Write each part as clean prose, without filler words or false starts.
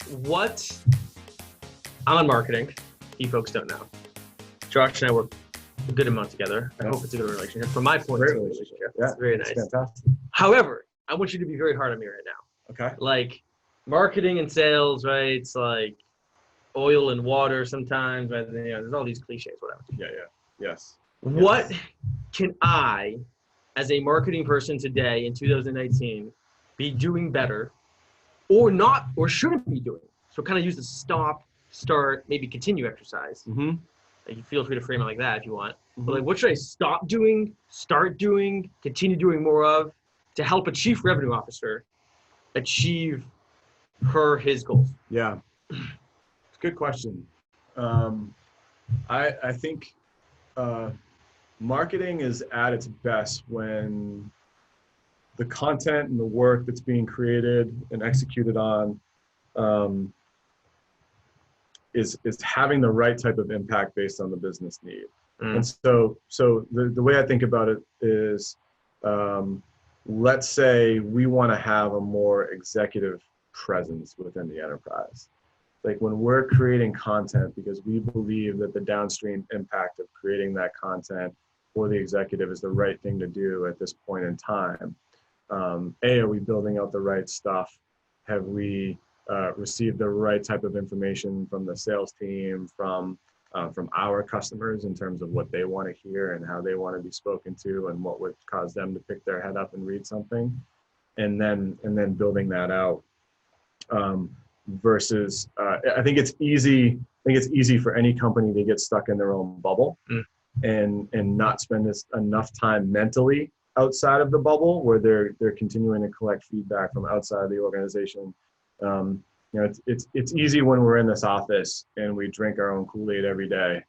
what I'm in marketing. You folks don't know. Josh and I work a good amount together. I hope it's a good relationship. From my point of view, Yeah, it's very nice. Fantastic. However, I want you to be very hard on me right now. Okay. Like marketing and sales, right? It's like oil and water sometimes. Right? You know, there's all these cliches, whatever. Yeah. Yes. What can I, as a marketing person today in 2019, be doing better, or not, or shouldn't be doing? So kind of use the stop, start, maybe continue exercise. Mm-hmm. Like, you feel free to frame it like that if you want. Mm-hmm. But like, what should I stop doing, start doing, continue doing more of to help a chief revenue officer achieve his goals? Yeah. It's a good question. I think marketing is at its best when the content and the work that's being created and executed on is having the right type of impact based on the business need. And so the way I think about it is, let's say we want to have a more executive presence within the enterprise. Like when we're creating content because we believe that the downstream impact of creating that content for the executive is the right thing to do at this point in time. Are we building out the right stuff? Have we received the right type of information from the sales team, from our customers in terms of what they want to hear and how they want to be spoken to and what would cause them to pick their head up and read something, and then building that out. Versus, I think it's easy for any company to get stuck in their own bubble and not spend enough time mentally outside of the bubble where they're continuing to collect feedback from outside of the organization. It's easy when we're in this office and we drink our own Kool-Aid every day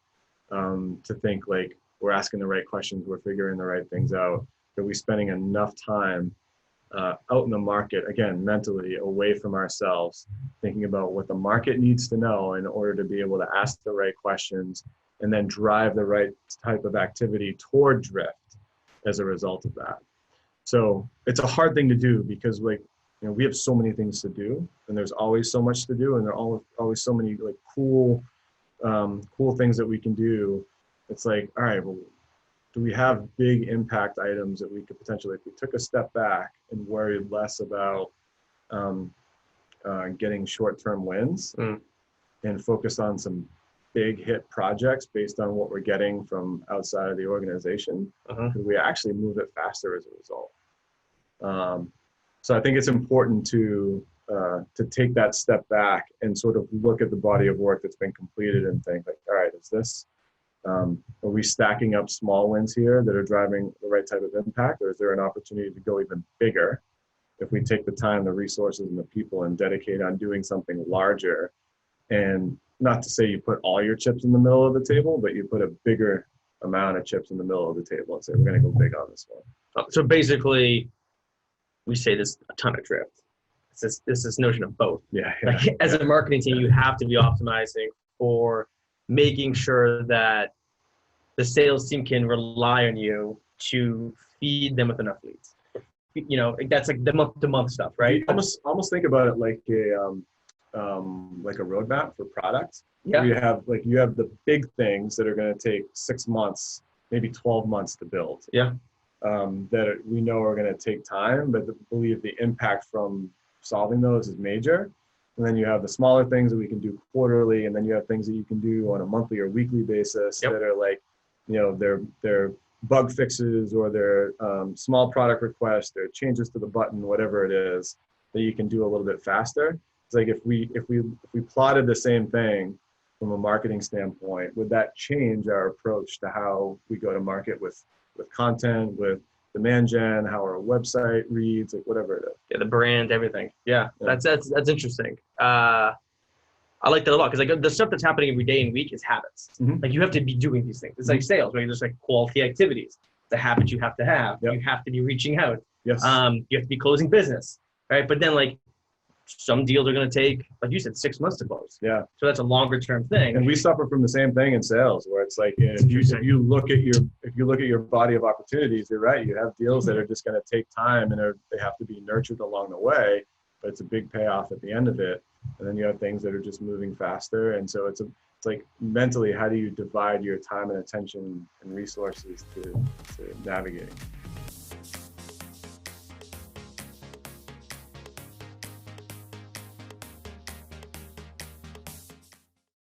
to think like we're asking the right questions, we're figuring the right things out. Are we spending enough time out in the market, again, mentally away from ourselves, thinking about what the market needs to know in order to be able to ask the right questions and then drive the right type of activity toward drift as a result of that. So it's a hard thing to do because we have so many things to do and there's always so much to do and there are always so many like cool things that we can do. It's like, all right, well, do we have big impact items that we could potentially, if we took a step back and worried less about getting short-term wins and focused on some big hit projects based on what we're getting from outside of the organization, could we actually move it faster as a result? So I think it's important to take that step back and sort of look at the body of work that's been completed and think like, all right, is this, are we stacking up small wins here that are driving the right type of impact, or is there an opportunity to go even bigger if we take the time, the resources, and the people and dedicate on doing something larger? And not to say you put all your chips in the middle of the table, but you put a bigger amount of chips in the middle of the table and say, we're going to go big on this one. So basically, we say this a ton of drift. It's this notion of both. As a marketing team, you have to be optimizing for making sure that the sales team can rely on you to feed them with enough leads. That's like the month-to-month stuff, right? Almost think about it like a roadmap for products. Yeah. You have the big things that are going to take 6 months, maybe 12 months to build. Yeah. That we know are going to take time, but believe the impact from solving those is major. And then you have the smaller things that we can do quarterly, and then you have things that you can do on a monthly or weekly basis that are like, they're bug fixes or they're small product requests, they're changes to the button, whatever it is that you can do a little bit faster. It's like if we plotted the same thing from a marketing standpoint, would that change our approach to how we go to market with content, with demand gen, how our website reads, like whatever it is? Yeah, the brand, everything. Yeah. That's interesting. I like that a lot because like the stuff that's happening every day and week is habits. Like you have to be doing these things. It's like sales, right? There's like quality activities. The habits you have to have. You have to be reaching out. Yes. You have to be closing business, right? But then like some deals are going to take, like you said, 6 months to close. Yeah. So that's a longer term thing. And we suffer from the same thing in sales, where it's like if you look at your body of opportunities, you're right. You have deals that are just going to take time and they have to be nurtured along the way, but it's a big payoff at the end of it. and then you have things that are just moving faster. And so it's like mentally, how do you divide your time and attention and resources to navigate?